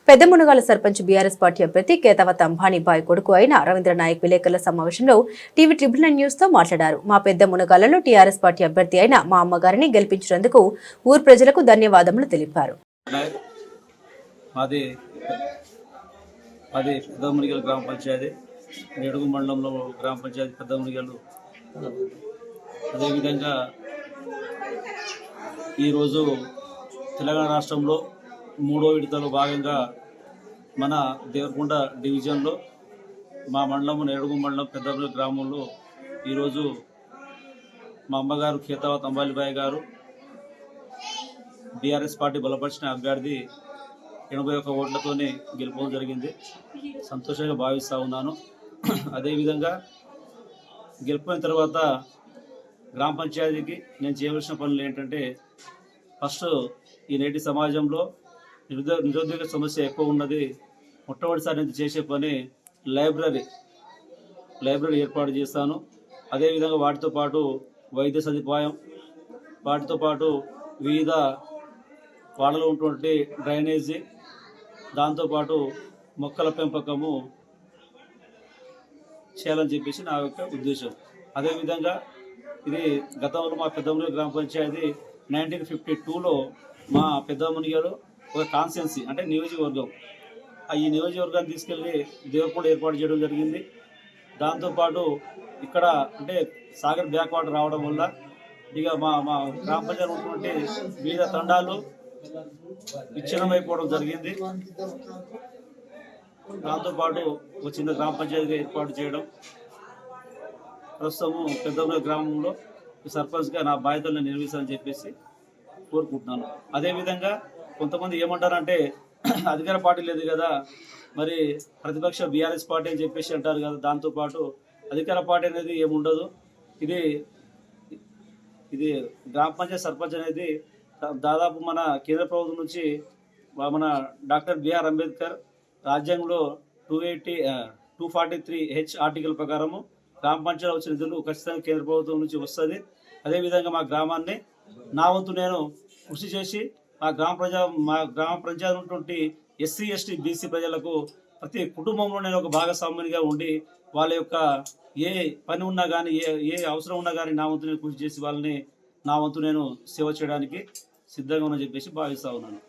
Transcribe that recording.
పెద్దమునగాల sarpanch BRS party అభ్యర్థి Ketavath Ambani bye కొడుకు అయిన రవీంద్ర నాయక్ విలేకరుల సమావేశంలో టీవీ ట్రిబ్యునల్ న్యూస్ తో మాట్లాడారు. మా పెద్దమునగాలలో టీఆర్ఎస్ పార్టీ అభ్యర్థి అయిన మా అమ్మగారిని గెలిపించినందుకు ఊరు ప్రజలకు ధన్యవాదములు తెలిపారు. పెద్దమునిగల్ గ్రామ పంచాయతీ నేడుగు మండలంలో గ్రామ పంచాయతీ పెద్దమునిగల్. అదేవిధంగా ఈరోజు తెలంగాణ రాష్ట్రంలో 3వ విడతలో భాగంగా మన దేవరకొండ డివిజన్లో మా మండలం నేడుగు మండలం పెద్దమునిగల్ గ్రామంలో ఈరోజు మా అమ్మగారు కేతవత్ అంబాలీబాయి గారు బీఆర్ఎస్ పార్టీ బలపరిచిన అభ్యర్థి 81 ఓట్లతోనే గెలుపడం జరిగింది. సంతోషంగా భావిస్తూ ఉన్నాను. అదేవిధంగా గెలిపిన తర్వాత గ్రామ పంచాయతీకి నేను చేయవలసిన పనులు ఏంటంటే, ఫస్ట్ ఈ నేటి సమాజంలో నిరుద్యోగ సమస్య ఎక్కువ ఉన్నది. మొట్టమొదటిసారి నేను చేసే పని లైబ్రరీ ఏర్పాటు చేస్తాను. అదేవిధంగా వాటితో పాటు వైద్య సదుపాయం, వాటితో పాటు వివిధ వాడలో ఉన్నటువంటి డ్రైనేజీ, దాంతోపాటు మొక్కల పెంపకము చేయాలని చెప్పేసి నా యొక్క ఉద్దేశం. అదేవిధంగా ఇది గతంలో మా పెద్దమునిగల్ గ్రామ పంచాయతీ 1952లో మా పెద్దమునిగల్ ఒక కాన్స్టిట్యున్సీ అంటే నియోజకవర్గం, ఈ నియోజకవర్గాన్ని తీసుకెళ్ళి దేవరకొండ ఏర్పాటు చేయడం జరిగింది. దాంతోపాటు ఇక్కడ అంటే సాగర్ బ్యాక్ వాటర్ రావడం వల్ల ఇక మా గ్రామ పంచాయతీ ఉన్నటువంటి వివిధ తండాలు విచ్ఛిన్నమైపోవడం జరిగింది. దాంతోపాటు ఒక చిన్న గ్రామ పంచాయతీగా ఏర్పాటు చేయడం, ప్రస్తుతము పెద్దమునిగల్ గ్రామంలో సర్పంచ్గా నా బాధ్యతలను నిర్వహిస్తానని చెప్పేసి కోరుకుంటున్నాను. అదేవిధంగా కొంతమంది ఏమంటారంటే, అధికార పార్టీ లేదు కదా, మరి ప్రతిపక్ష బీఆర్ఎస్ పార్టీ అని చెప్పేసి అంటారు కదా. దాంతోపాటు అధికార పార్టీ అనేది ఏముండదు. ఇది గ్రామ పంచాయతీ సర్పంచ్ అనేది దాదాపు మన కేంద్ర ప్రభుత్వం నుంచి మన డాక్టర్ బిఆర్ అంబేద్కర్ రాజ్యాంగంలో 243H ఆర్టికల్ ప్రకారము గ్రామ పంచాయతీ వచ్చిన నిధులు ఖచ్చితంగా కేంద్ర ప్రభుత్వం నుంచి వస్తుంది. అదేవిధంగా మా గ్రామాన్ని నా వంతు నేను కృషి చేసి మా గ్రామ పంచాయతీ ఉన్నటువంటి ఎస్సీ ఎస్టీ బీసీ ప్రజలకు ప్రతి కుటుంబంలో నేను ఒక భాగస్వామ్యంగా ఉండి వాళ్ళ యొక్క ఏ పని ఉన్నా కానీ ఏ అవసరం ఉన్నా కానీ నా వంతు నేను కృషి చేసి వాళ్ళని నా వంతు నేను సేవ చేయడానికి సిద్ధంగా ఉన్నా చెప్పేసి భావిస్తూ ఉన్నాను.